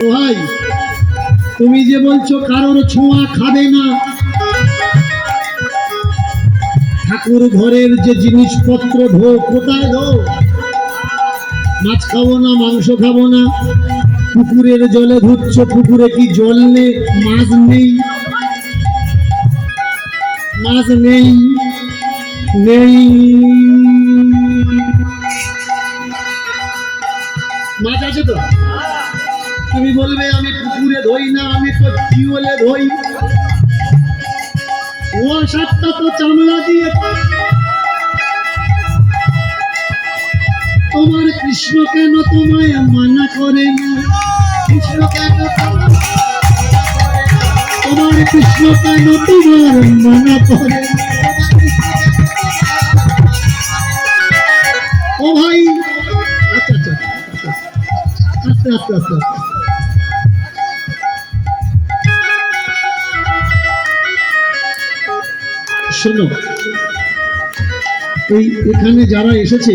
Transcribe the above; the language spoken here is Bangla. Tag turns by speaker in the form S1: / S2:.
S1: ভাই তুমি যে বলছো কারোর ছোঁয়া খাবে না, ঠাকুর ঘরের যে জিনিসপত্র ধো, কোথায় ধো? মাছ খাবো না, মাংস খাবো না, পুকুরের জলে ধুচ্ছ, পুকুরে কি জল নেই? মাছ নেই, মাছ নেই, নেই মাছ আছে তো? তুমি বলবে আমি পুকুরে ধই না, আমি তো টিউবওয়েলে ধই। ওয়াসারটা তো চামড়া দিয়ে। তোমার কৃষ্ণ কেন তোমায় মানা করে না? কৃষ্ণ কেন তোমার কৃষ্ণ কেন তোমার মানা করে না? ও ভাই, আচ্ছা আচ্ছা আস্তে আস্তে আস্তে আস্তে শোনো, এই এখানে যারা এসেছে